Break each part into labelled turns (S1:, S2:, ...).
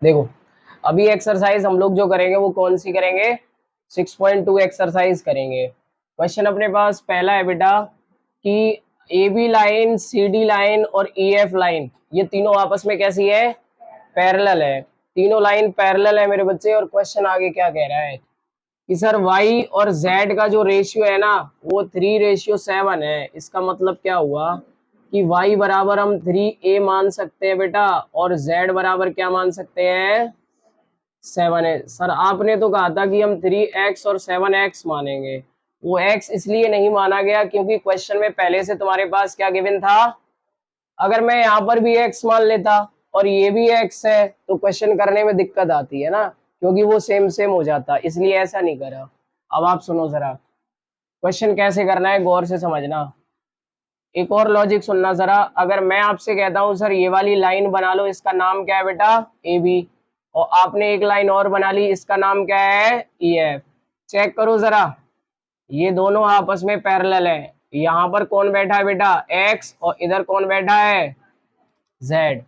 S1: देखो अभी एक्सरसाइज हम लोग जो करेंगे वो कौन सी करेंगे, 6.2 एक्सरसाइज करेंगे। क्वेश्चन अपने पास पहला है बेटा कि A B line, C D line और ई एफ लाइन ये तीनों आपस में कैसी है, पैरेलल है। तीनों लाइन पैरेलल है मेरे बच्चे। और क्वेश्चन आगे क्या कह रहा है कि सर y और z का जो रेशियो है ना वो 3:7 है। इसका मतलब क्या हुआ कि y बराबर हम 3a मान सकते हैं बेटा, और z बराबर क्या मान सकते हैं, 7 है। सर आपने तो कहा था कि हम 3x और 7x मानेंगे। वो x इसलिए नहीं माना गया क्योंकि क्वेश्चन में पहले से तुम्हारे पास क्या गिवन था। अगर मैं यहाँ पर भी x मान लेता और ये भी x है तो क्वेश्चन करने में दिक्कत आती है ना, क्योंकि वो सेम सेम हो जाता, इसलिए ऐसा नहीं करा। अब आप सुनो जरा, क्वेश्चन कैसे करना है गौर से समझना। एक और लॉजिक सुनना जरा। अगर मैं आपसे कहता हूं सर ये वाली लाइन बना लो, इसका नाम क्या है बेटा, ए बी, और आपने एक लाइन और बना ली, इसका नाम क्या है, ई एफ। चेक करो जरा, ये दोनों आपस में पैरेलल है। यहाँ पर कौन बैठा है बेटा, एक्स, और इधर कौन बैठा है, जेड।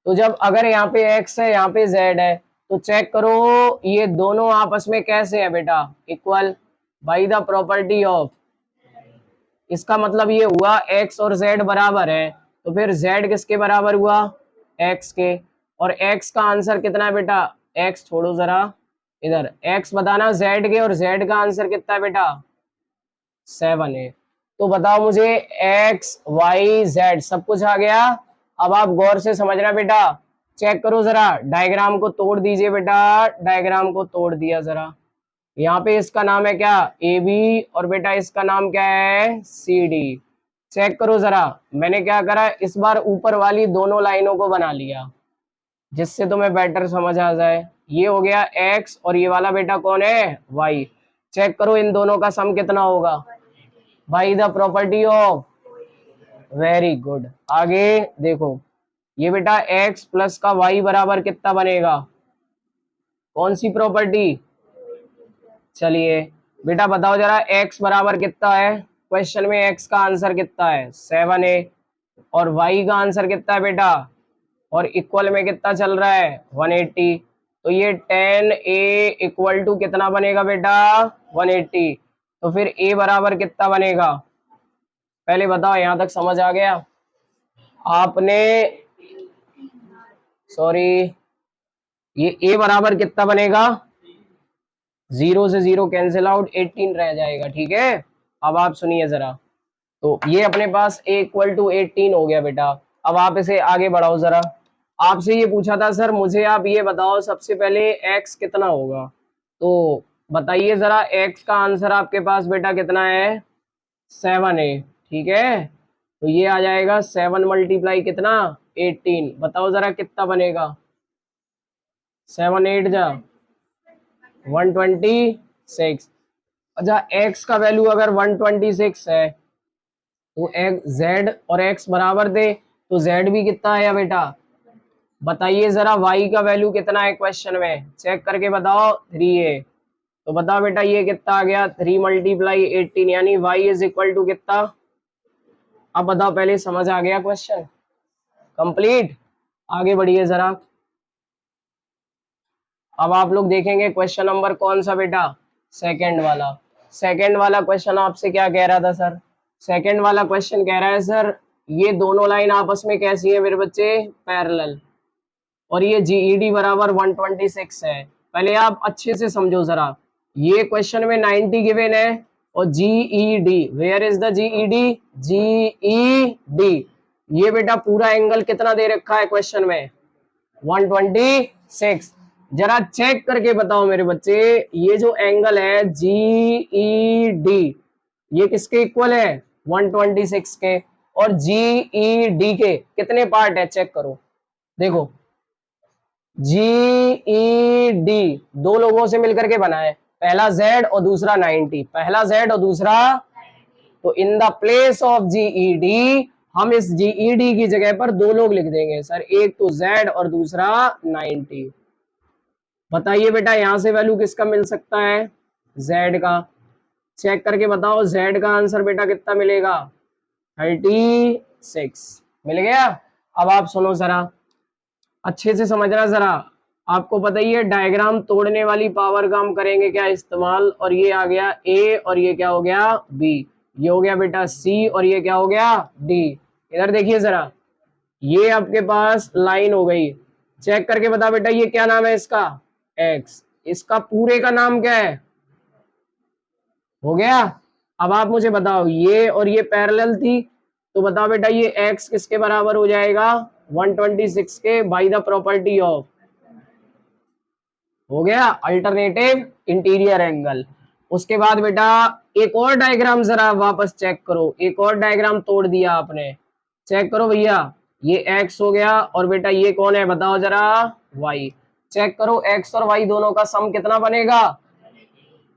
S1: तो जब अगर यहाँ पे एक्स है यहाँ पे जेड है तो चेक करो ये दोनों आपस में कैसे है बेटा, equal by the property of. इसका मतलब ये हुआ x और z बराबर है, तो फिर z किसके बराबर हुआ, x के। और x का आंसर कितना है बेटा, x छोड़ो जरा, इधर x बताना z के, और z का आंसर कितना है बेटा, 7 है। तो बताओ मुझे x y z सब कुछ आ गया। अब आप गौर से समझना बेटा, चेक करो जरा, डायग्राम को तोड़ दीजिए बेटा। डायग्राम को तोड़ दिया जरा, यहाँ पे इसका नाम है क्या, ए बी, और बेटा इसका नाम क्या है, सी डी। चेक करो जरा, मैंने क्या करा, इस बार ऊपर वाली दोनों लाइनों को बना लिया जिससे तुम्हें बेटर समझ आ जाए। ये हो गया एक्स और ये वाला बेटा कौन है, वाई। चेक करो इन दोनों का सम कितना होगा, by the property of, very good. आगे देखो, ये बेटा एक्स प्लस का वाई बराबर कितना बनेगा, कौन सी प्रॉपर्टी, चलिए बेटा बताओ जरा, x बराबर कितना है, क्वेश्चन में x का आंसर कितना है, 7 है, और y का आंसर कितना है बेटा, और इक्वल में कितना चल रहा है, 180। तो ये 10a इक्वल टू कितना बनेगा बेटा, 180। तो फिर a बराबर कितना बनेगा, पहले बताओ यहां तक समझ आ गया आपने, सॉरी, ये a बराबर कितना बनेगा, 0 से 0 कैंसिल आउट, 18 रह जाएगा, ठीक है। अब आप सुनिए जरा, तो ये अपने पास a इक्वल टू 18 हो गया बेटा। अब आप इसे आगे बढ़ाओ जरा। आपसे ये पूछा था सर मुझे आप ये बताओ सबसे पहले x कितना होगा, तो बताइए जरा, x का आंसर आपके पास बेटा कितना है, 7 है, ठीक है। तो ये आ जाएगा 7 मल्टीप्लाई कितना, 18। बताओ जरा कितना बनेगा, 7 8 जा 126। अच्छा x का वैल्यू अगर 126 है तो z और x बराबर दे, तो z भी कितना है बेटा, बताइए जरा y का वैल्यू कितना है क्वेश्चन में, चेक करके बताओ, 3 है। तो बताओ बेटा ये कितना आ गया, 3 मल्टीप्लाई 18, यानी y इज इक्वल टू कितना। अब बताओ, पहले समझ आ गया क्वेश्चन, कंप्लीट। आगे बढ़िए जरा। अब आप लोग देखेंगे क्वेश्चन नंबर कौन सा बेटा, सेकंड वाला। सेकंड वाला क्वेश्चन आपसे क्या कह रहा था सर, सेकंड वाला क्वेश्चन कह रहा है सर ये दोनों लाइन आपस में कैसी है मेरे बच्चे, पैरेलल, और ये जीईडी बराबर 126 है। पहले आप अच्छे से समझो जरा, ये क्वेश्चन में 90 गिवन है, और GED, where is the GED, GED, ये बेटा पूरा एंगल कितना दे रखा है क्वेश्चन में, 126। जरा चेक करके बताओ मेरे बच्चे, ये जो एंगल है जीईडी ये किसके इक्वल है, 126 के, और जीईडी के कितने पार्ट है, चेक करो। देखो जीईडी दो लोगों से मिलकर के बना है, पहला जेड और दूसरा 90, पहला जेड और दूसरा, तो in the place of GED हम इस जीईडी की जगह पर दो लोग लिख देंगे सर, एक तो जेड और दूसरा 90। बताइए बेटा यहां से वैल्यू किसका मिल सकता है, जेड का। चेक करके बताओ जेड का आंसर बेटा कितना मिलेगा, 36 मिल गया। अब आप सुनो जरा, अच्छे से समझना जरा, आपको पता ही है डायग्राम तोड़ने वाली पावर का हम करेंगे क्या इस्तेमाल, और ये आ गया ए और ये क्या हो गया बी, ये हो गया बेटा सी और ये क्या हो गया डी। इधर देखिए जरा, ये आपके पास लाइन हो गई, चेक करके बता बेटा ये क्या नाम है इसका एक्स, इसका पूरे का नाम क्या है, हो गया। अब आप मुझे बताओ ये और ये पैरेलल थी, तो बताओ बेटा ये एक्स किसके बराबर हो जाएगा 126 के बाय द प्रॉपर्टी ऑफ, हो गया अल्टरनेटिव इंटीरियर एंगल। उसके बाद बेटा एक और डायग्राम जरा वापस चेक करो, एक और डायग्राम तोड़ दिया आपने, चेक करो भैया, ये एक्स हो गया और बेटा ये कौन है बताओ जरा वाई, चेक करो एक्स और वाई दोनों का सम कितना बनेगा,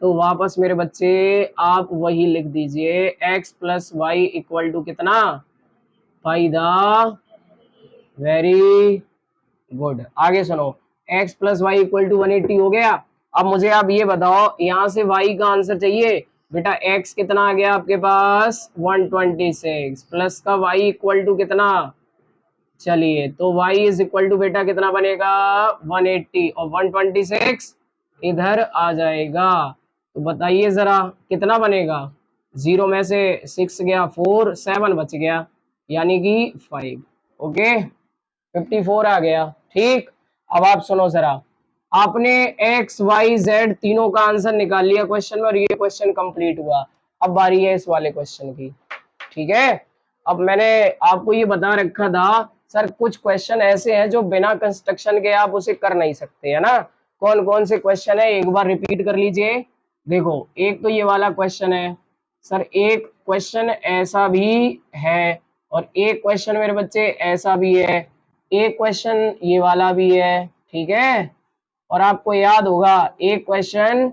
S1: तो वापस मेरे बच्चे आप वही लिख दीजिए x plus y equal to कितना, बाय द, वेरी गुड। आगे सुनो, x plus y equal to 180 हो गया। अब मुझे आप ये बताओ यहां से y का आंसर चाहिए बेटा, x कितना आ गया आपके पास 126 प्लस का y इक्वल टू कितना, चलिए तो y इज इक्वल टू बेटा कितना बनेगा 180 और 126 इधर आ जाएगा, तो बताइए जरा कितना बनेगा, 0 में से 6 गया 4, 7 बच गया यानी कि 5, ओके 54 आ गया। ठीक, अब आप सुनो जरा, आपने x y z तीनों का आंसर निकाल लिया क्वेश्चन में और ये क्वेश्चन कंप्लीट हुआ। अब बारी है इस वाले क्वेश्चन की, ठीक है। अब मैंने आपको ये बता रखा था सर कुछ क्वेश्चन ऐसे हैं जो बिना कंस्ट्रक्शन के आप उसे कर नहीं सकते, है ना। कौन कौन से क्वेश्चन है एक बार रिपीट कर लीजिए। देखो एक तो ये वाला क्वेश्चन है सर, एक क्वेश्चन ऐसा भी है और एक क्वेश्चन मेरे बच्चे ऐसा भी है, एक क्वेश्चन ये वाला भी है, ठीक है। और आपको याद होगा एक क्वेश्चन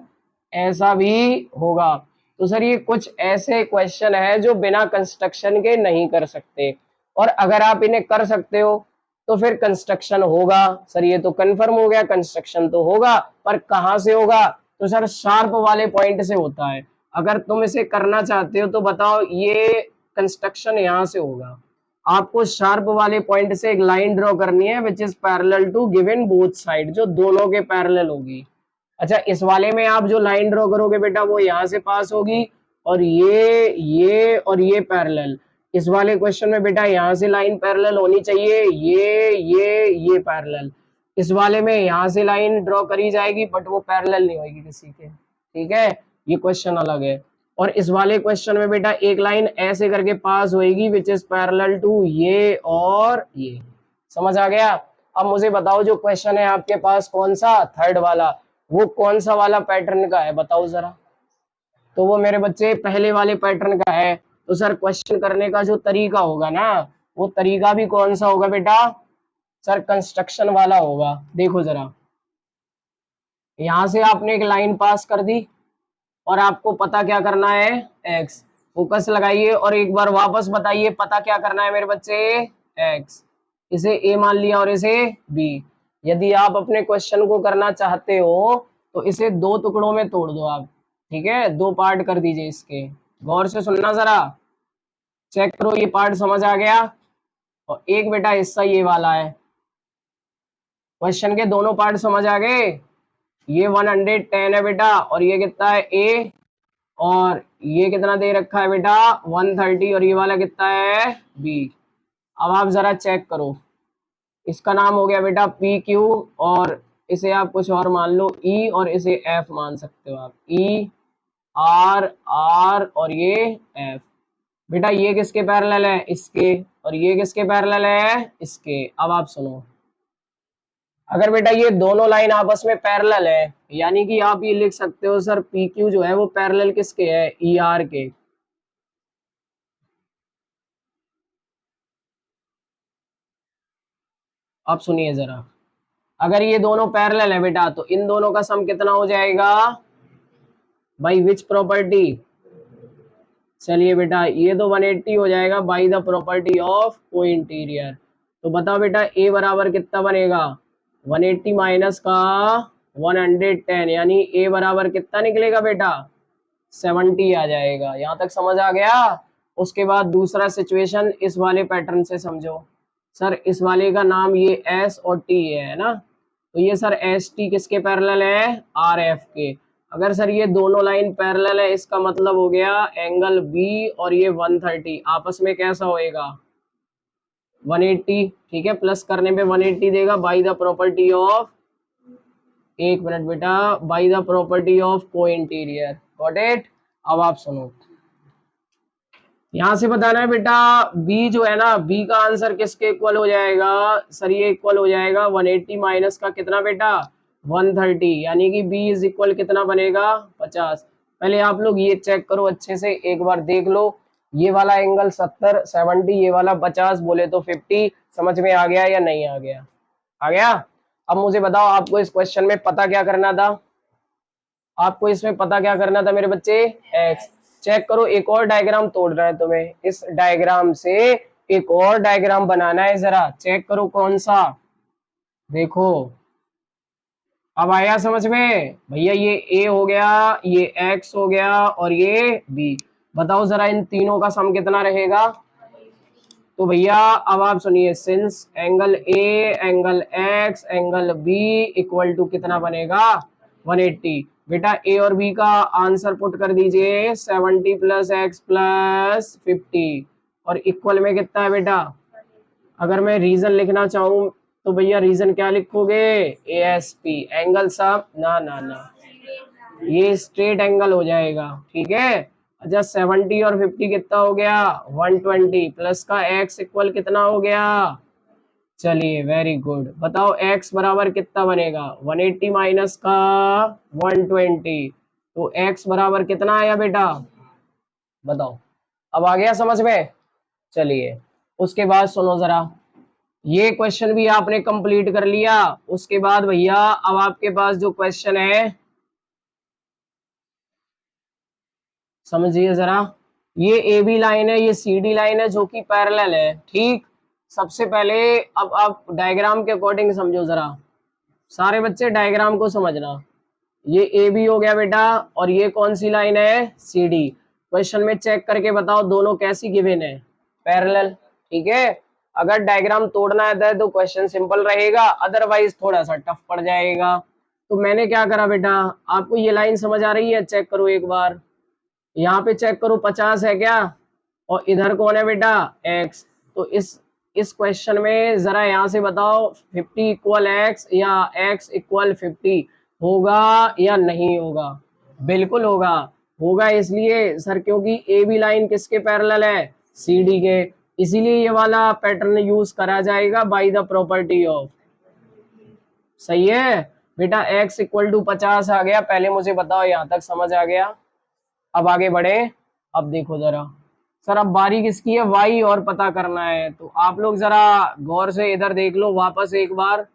S1: ऐसा भी होगा। तो सर ये कुछ ऐसे क्वेश्चन है जो बिना कंस्ट्रक्शन के नहीं कर सकते, और अगर आप इन्हें कर सकते हो तो फिर कंस्ट्रक्शन होगा। सर ये तो कंफर्म हो गया कंस्ट्रक्शन तो होगा, पर कहाँ से होगा, तो सर शार्प वाले पॉइंट से होता है। अगर तुम इसे करना चाहते हो तो बताओ ये कंस्ट्रक्शन यहाँ से होगा, आपको शार्प वाले पॉइंट से एक लाइन ड्रॉ करनी है which is parallel to given both side, जो दोनों के पैरेलल होगी। अच्छा इस वाले में आप जो लाइन ड्रॉ करोगे बेटा वो यहाँ से पास होगी और ये और ये पैरेलल। इस वाले क्वेश्चन में बेटा यहाँ से लाइन पैरेलल होनी चाहिए, ये पैरेलल। इस वाले में यहाँ से लाइन ड्रॉ करी जाएगी बट वो पैरेलल नहीं होगी किसी के, ठीक है, ये क्वेश्चन अलग है। और इस वाले क्वेश्चन में बेटा एक लाइन ऐसे करके पास होएगी विच इज पैरेलल टू ये और ये, समझ आ गया। अब मुझे बताओ जो क्वेश्चन है आपके पास कौन सा थर्ड वाला, वो कौन सा वाला पैटर्न का है बताओ जरा। तो वो मेरे बच्चे पहले वाले पैटर्न का है। तो सर क्वेश्चन करने का जो तरीका होगा ना, वो तरीका भी कौन सा होगा बेटा, सर कंस्ट्रक्शन वाला होगा। देखो जरा, यहां से आपने एक लाइन पास कर दी और आपको पता क्या करना है x, फोकस लगाइए और एक बार वापस बताइए पता क्या करना है मेरे बच्चे x, इसे a मान लिया और इसे b। यदि आप अपने क्वेश्चन को करना चाहते हो तो इसे दो टुकड़ों में तोड़ दो आप, ठीक है, दो पार्ट कर दीजिए इसके। गौर से सुनना जरा, चेक करो ये पार्ट समझ आ गया, और एक बेटा हिस्सा ये वाला है। क्वेश्चन के दोनों पार्ट समझ आ गए, ये 110 है बेटा और ये कितना है a, और ये कितना दे रखा है बेटा 130 और ये वाला कितना है b। अब आप जरा चेक करो, इसका नाम हो गया बेटा पी क्यू और इसे आप कुछ और मान लो ई और इसे एफ मान सकते हो आप, ई आर आर और ये एफ। बेटा ये किसके पैरेलल है, इसके, और ये किसके पैरेलल है, इसके। अब आप सुनो, अगर बेटा ये दोनों लाइन आपस में पैरेलल है यानी कि आप ये लिख सकते हो सर पी क्यू जो है वो पैरेलल किसके है, ई आर के। आप सुनिए जरा, अगर ये दोनों पैरेलल है बेटा तो इन दोनों का सम कितना हो जाएगा, बाई विच प्रॉपर्टी, चलिए बेटा ये तो 180 हो जाएगा बाई द प्रॉपर्टी ऑफ को इंटीरियर। तो बताओ बेटा ए बराबर कितना बनेगा 180 माइनस का 110 यानी ए बराबर कितना निकलेगा बेटा 70 आ जाएगा। यहाँ तक समझ आ गया। उसके बाद दूसरा सिचुएशन इस वाले पैटर्न से समझो। सर इस वाले का नाम ये एस और टी है ना, तो ये सर एस टी किसके पैरेलल है, आर एफ के। अगर सर ये दोनों लाइन पैरेलल है, इसका मतलब हो गया एंगल बी और ये 130 आपस में कैसा होएगा, 180। ठीक है, प्लस करने पे 180 देगा बाय द प्रॉपर्टी ऑफ, एक मिनट बेटा, बाय द प्रॉपर्टी ऑफ को इंटीरियर। Got it. अब आप सुनो, यहां से बताना है बेटा बी जो है ना, बी का आंसर किसके इक्वल हो जाएगा सर, ये इक्वल हो जाएगा 180 माइनस का कितना बेटा, 130, यानी कि बी इज इक्वल कितना बनेगा, 50। पहले आप लोग ये चेक करो अच्छे से, एक बार देख लो, ये वाला एंगल 70 70, ये वाला 50, बोले तो 50। समझ में आ गया या नहीं आ गया, आ गया। अब मुझे बताओ आपको इस क्वेश्चन में पता क्या करना था, आपको इसमें पता क्या करना था मेरे बच्चे, एक्स। चेक करो, एक और डायग्राम तोड़ना है तुम्हें, इस डायग्राम से एक और डायग्राम बनाना है, जरा चेक करो कौन सा, देखो अब आया समझ में भैया, ये ए हो गया, ये एक्स हो गया और ये बी। बताओ जरा इन तीनों का सम कितना रहेगा। तो भैया अब आप सुनिए, since angle A, angle x, angle B equal to कितना बनेगा, 180। बेटा ए और बी का आंसर पुट कर दीजिए, 70 प्लस एक्स प्लस 50 और इक्वल में कितना है बेटा। अगर मैं रीजन लिखना चाहूं तो भैया रीजन क्या लिखोगे, ए एस पी, एंगल सब ना ना ना, ये स्ट्रेट एंगल हो जाएगा। ठीक है, अच्छा 70 और 50 कितना हो गया, 120 प्लस का x इक्वल कितना हो गया, चलिए वेरी गुड। बताओ x बराबर कितना बनेगा, 180 माइनस का 120, तो x बराबर कितना आया बेटा, बताओ। अब आ गया समझ में। चलिए उसके बाद सुनो जरा, ये क्वेश्चन भी आपने कंप्लीट कर लिया। उसके बाद भैया अब आपके पास जो क्वेश्चन है समझिए जरा, ये ए बी लाइन है, ये सी डी लाइन है जो कि पैरेलल है। ठीक, सबसे पहले अब आप डायग्राम के अकॉर्डिंग समझो जरा, सारे बच्चे डायग्राम को समझना। ये ए बी हो गया बेटा और ये कौन सी लाइन है, सी डी। क्वेश्चन में चेक करके बताओ दोनों कैसी गिवन है, पैरेलल। ठीक है, अगर डायग्राम तोड़ना आता है तो क्वेश्चन सिंपल रहेगा, अदरवाइज थोड़ा सा टफ पड़ जाएगा। तो मैंने क्या करा बेटा, आपको ये लाइन समझ आ रही है, चेक करो एक बार, यहाँ पे चेक करो 50 है क्या, और इधर कौन है बेटा, x। तो इस क्वेश्चन में जरा यहाँ से बताओ 50 इक्वल x या x इक्वल 50 होगा या नहीं होगा, बिल्कुल होगा। होगा इसलिए सर क्योंकि ए बी लाइन किसके पैरेलल है, सी डी के, इसीलिए ये वाला पैटर्न यूज करा जाएगा बाय द प्रॉपर्टी ऑफ। सही है बेटा, x इक्वल टू 50 आ गया। पहले मुझे बताओ यहाँ तक समझ आ गया, अब आगे बढ़े। अब देखो जरा सर, अब बारी किसकी है, वाई और पता करना है। तो आप लोग जरा गौर से इधर देख लो वापस एक बार,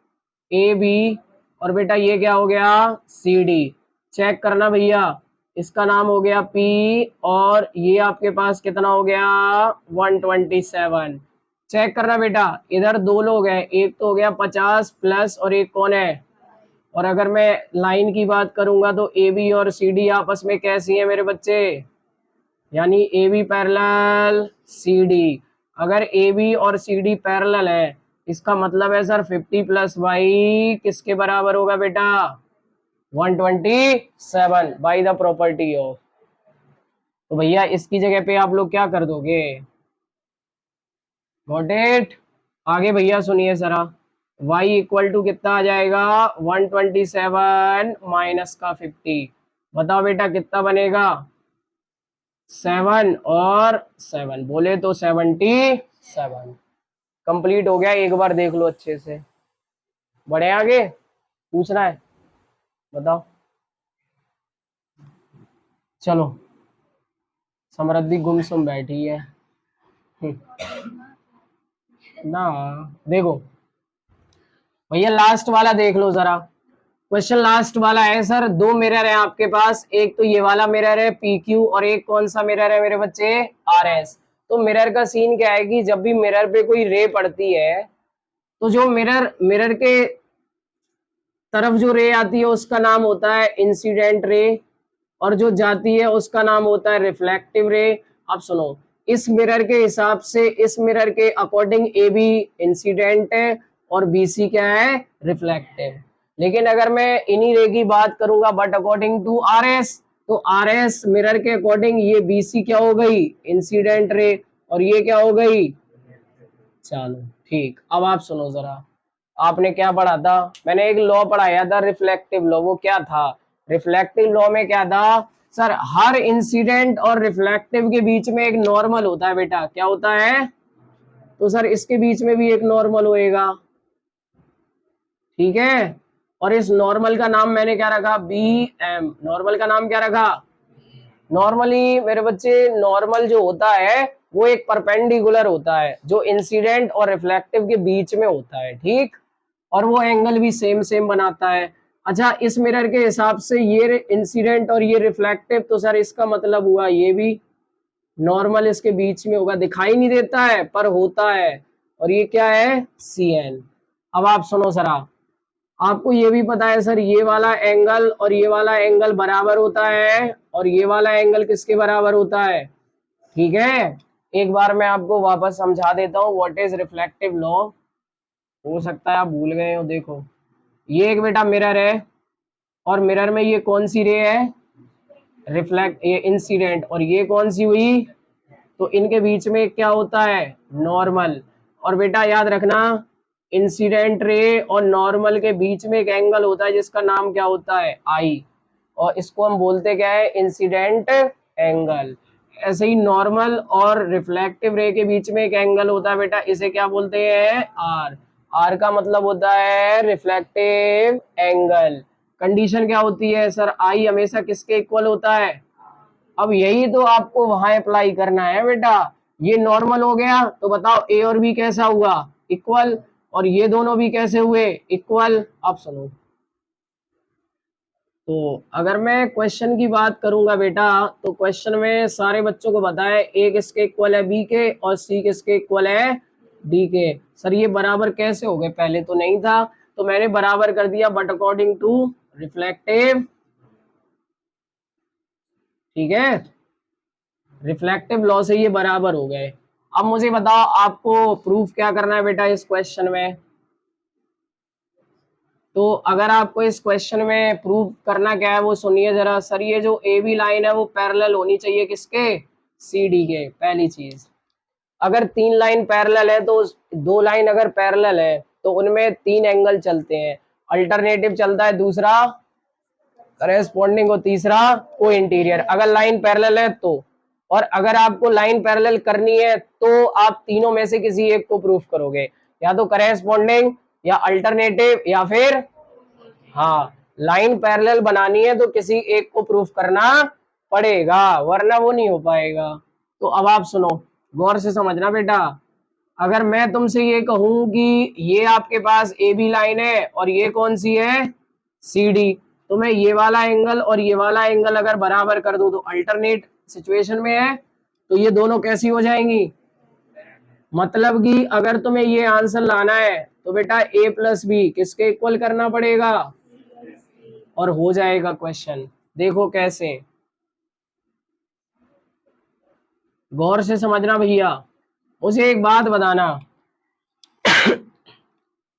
S1: ए बी और बेटा ये क्या हो गया, सी डी। चेक करना भैया, इसका नाम हो गया पी और ये आपके पास कितना हो गया, 127। चेक करना बेटा, इधर दो लोग हैं, एक तो हो गया 50 प्लस और एक कौन है, और अगर मैं लाइन की बात करूंगा तो ए बी और सी डी आपस में कैसी है मेरे बच्चे, यानी A B parallel C D. अगर ए बी और सी डी पैरेलल है, इसका मतलब है सर 50 प्लस वाई किसके बराबर होगा बेटा, 127 बाय द प्रॉपर्टी ऑफ। तो भैया इसकी जगह पे आप लोग क्या कर दोगे, गॉट इट। आगे भैया सुनिए जरा, y इक्वल टू कितना आ जाएगा, 127 माइनस का 50। बताओ बेटा कितना बनेगा, 7 और 7 बोले तो 77। कंप्लीट हो गया, एक बार देख लो अच्छे से। बढ़े आगे, पूछना है बताओ। चलो समृद्धि गुमसुम बैठी है ना, देखो भैया लास्ट वाला देख लो जरा, क्वेश्चन लास्ट वाला है सर। दो मिरर है आपके पास, एक तो ये वाला मिरर है पी क्यू और एक कौन सा मिरर है मेरे बच्चे, आर एस। तो मिरर का सीन क्या है कि जब भी मिरर पे कोई रे पड़ती है तो जो मिरर के तरफ जो रे आती है उसका नाम होता है इंसिडेंट रे, और जो जाती है उसका नाम होता है रिफ्लेक्टिव रे। अब सुनो, इस मिरर के हिसाब से, इस मिरर के अकॉर्डिंग ए बी इंसिडेंट है और बी सी क्या है, रिफ्लेक्टिव। लेकिन अगर मैं इन्हीं रे की बात करूंगा but according to R S, तो आर एस मिरर के अकॉर्डिंग ये बीसी क्या हो गई, इंसिडेंट रे, और ये क्या हो गई। चलो ठीक, अब आप सुनो जरा, आपने क्या पढ़ा था, मैंने एक लॉ पढ़ाया था रिफ्लेक्टिव लॉ, वो क्या था, रिफ्लेक्टिव लॉ में क्या था सर, हर इंसिडेंट और रिफ्लेक्टिव के बीच में एक नॉर्मल होता है बेटा, क्या होता है, तो सर इसके बीच में भी एक नॉर्मल होएगा, ठीक है। और इस नॉर्मल का नाम मैंने क्या रखा, बी एम, नॉर्मल का नाम क्या रखा। नॉर्मली मेरे बच्चे नॉर्मल जो होता है वो एक परपेंडिकुलर होता है जो इंसिडेंट और रिफ्लेक्टिव के बीच में होता है, ठीक, और वो एंगल भी सेम सेम बनाता है। अच्छा, इस मिरर के हिसाब से ये इंसिडेंट और ये रिफ्लेक्टिव, तो सर इसका मतलब हुआ ये भी नॉर्मल इसके बीच में होगा, दिखाई नहीं देता है पर होता है, और ये क्या है, सी एन। अब आप सुनो सरा, आपको ये भी पता है सर ये वाला एंगल और ये वाला एंगल बराबर होता है, और ये वाला एंगल किसके बराबर होता है, ठीक है। एक बार मैं आपको वापस समझा देता हूँ व्हाट इज रिफ्लेक्टिव लॉ, हो सकता है आप भूल गए हो। देखो, ये एक बेटा मिरर है, और मिरर में ये कौन सी रे है, रिफ्लेक्ट, ये इंसिडेंट, और ये कौन सी हुई, तो इनके बीच में क्या होता है, नॉर्मल। और बेटा याद रखना, इंसिडेंट रे और नॉर्मल के बीच में एक एंगल होता है जिसका नाम क्या होता है, आई, और इसको हम बोलते क्या है, इंसिडेंट एंगल। ऐसे ही नॉर्मल और रिफ्लेक्टिव रे के बीच में एक एंगल होता है बेटा, इसे क्या बोलते हैं, आर। आर का मतलब होता है रिफ्लेक्टिव एंगल। कंडीशन क्या होती है सर, आई हमेशा किसके इक्वल होता है। अब यही तो आपको वहां अप्लाई करना है बेटा, ये नॉर्मल हो गया तो बताओ ए और बी कैसा हुआ, इक्वल, और ये दोनों भी कैसे हुए, इक्वल। अब सुनो, तो अगर मैं क्वेश्चन की बात करूंगा बेटा, तो क्वेश्चन में सारे बच्चों को बताया ए किसके इक्वल है, बी के, और सी किसके इक्वल है, डी के। सर ये बराबर कैसे हो गए, पहले तो नहीं था, तो मैंने बराबर कर दिया बट अकॉर्डिंग टू रिफ्लेक्टिव, ठीक है, रिफ्लेक्टिव लॉ से ये बराबर हो गए। अब मुझे बताओ आपको प्रूफ क्या करना है बेटा इस क्वेश्चन में। तो अगर आपको इस क्वेश्चन में प्रूफ करना क्या है वो सुनिए जरा। सर ये जो ए बी लाइन है वो पैरेलल होनी चाहिए किसके, सी डी के, पहली चीज। अगर तीन लाइन पैरेलल है तो दो लाइन अगर पैरेलल है तो उनमें तीन एंगल चलते हैं, अल्टरनेटिव चलता है, दूसरा करेस्पॉन्डिंग और तीसरा को इंटीरियर, अगर लाइन पैरेलल है तो। और अगर आपको लाइन पैरेलल करनी है तो आप तीनों में से किसी एक को प्रूफ करोगे, या तो करेस्पॉन्डिंग या अल्टरनेटिव या फिर, हाँ, लाइन पैरेलल बनानी है तो किसी एक को प्रूफ करना पड़ेगा वरना वो नहीं हो पाएगा। तो अब आप सुनो, गौर से समझना बेटा, अगर मैं तुमसे ये कहूं कि ये आपके पास ए बी लाइन है और ये कौन सी है, सी डी, तो मैं ये वाला एंगल और ये वाला एंगल अगर बराबर कर दूं तो अल्टरनेट सिचुएशन में है, तो ये दोनों कैसी हो जाएंगी। मतलब कि अगर तुम्हें ये आंसर लाना है तो बेटा ए प्लस बी किसके इक्वल करना पड़ेगा, और हो जाएगा क्वेश्चन। देखो कैसे, गौर से समझना भैया। मुझे एक बात बताना,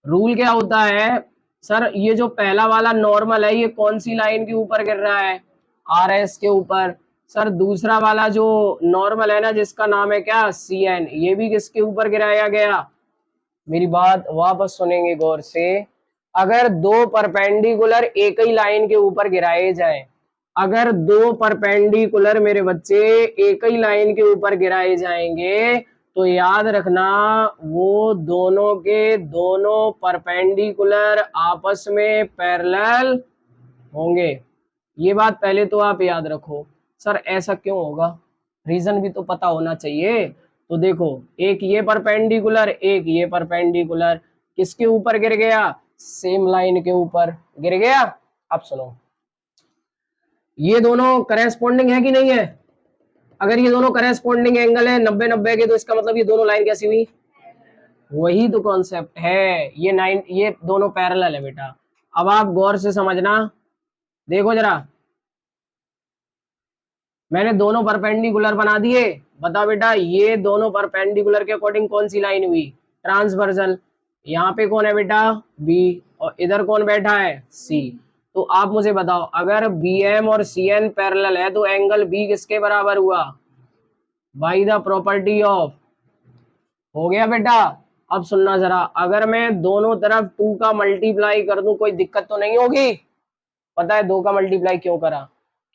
S1: रूल क्या होता है सर, ये जो पहला वाला नॉर्मल है ये कौन सी लाइन के ऊपर गिर रहा है, आर एस के ऊपर। सर दूसरा वाला जो नॉर्मल है ना जिसका नाम है क्या, सी एन, ये भी किसके ऊपर गिराया गया। मेरी बात वापस सुनेंगे गौर से, अगर दो परपेंडिकुलर एक ही लाइन के ऊपर गिराए जाएं, अगर दो परपेंडिकुलर मेरे बच्चे एक ही लाइन के ऊपर गिराए जाएंगे तो याद रखना वो दोनों के दोनों परपेंडिकुलर आपस में पैरेलल होंगे। ये बात पहले तो आप याद रखो। सर ऐसा क्यों होगा, रीजन भी तो पता होना चाहिए। तो देखो, एक ये परपेंडिकुलर एक ये परपेंडिकुलर किसके ऊपर गिर गया, सेम लाइन के ऊपर गिर गया। अब सुनो, ये दोनों करेस्पॉन्डिंग है कि नहीं है, अगर ये दोनों करेस्पॉन्डिंग एंगल है 90-90 के, तो इसका मतलब ये दोनों लाइन कैसी हुई, वही तो कॉन्सेप्ट है, ये दोनों पैरेलल है बेटा। अब आप गौर से समझना, देखो जरा, मैंने दोनों परपेंडिकुलर बना दिए, बता बेटा ये दोनों परपेंडिकुलर के अकॉर्डिंग कौन सी लाइन हुई, ट्रांसवर्सल। यहाँ पे कौन है बेटा, बी, और इधर कौन बैठा है, सी। तो आप मुझे बताओ, अगर बी एम और सी एन पैरेलल है तो एंगल बी किसके बराबर हुआ, बाई द प्रॉपर्टी ऑफ। हो गया बेटा। अब सुनना जरा, अगर मैं दोनों तरफ 2 का मल्टीप्लाई कर दूं कोई दिक्कत तो नहीं होगी। पता है 2 का मल्टीप्लाई क्यों करा,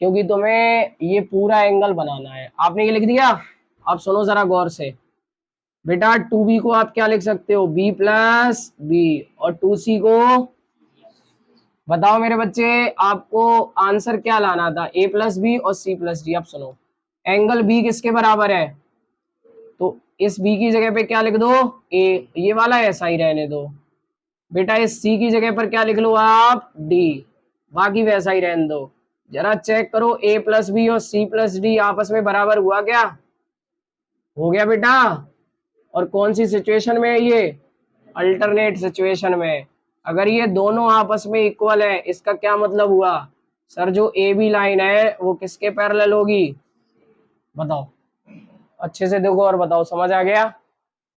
S1: क्योंकि तुम्हें ये पूरा एंगल बनाना है। आपने ये लिख दिया। अब सुनो जरा गौर से बेटा, 2b को आप क्या लिख सकते हो, b प्लस बी, और 2c को, बताओ मेरे बच्चे, आपको आंसर क्या लाना था, a प्लस बी और c प्लस डी। अब सुनो, एंगल b किसके बराबर है, तो इस b की जगह पे क्या लिख दो, a, ये वाला ऐसा ही रहने दो। बेटा इस c की जगह पर क्या लिख लो आप, d, बाकी वैसा ही रहने दो। जरा चेक करो, a प्लस बी और c प्लस डी आपस में बराबर हुआ क्या, हो गया बेटा। और कौन सी सिचुएशन में है ये, अल्टरनेट सिचुएशन में। अगर ये दोनों आपस में इक्वल है, इसका क्या मतलब हुआ, सर जो ए बी लाइन है वो किसके पैरेलल होगी, बताओ अच्छे से देखो और बताओ, समझ आ गया।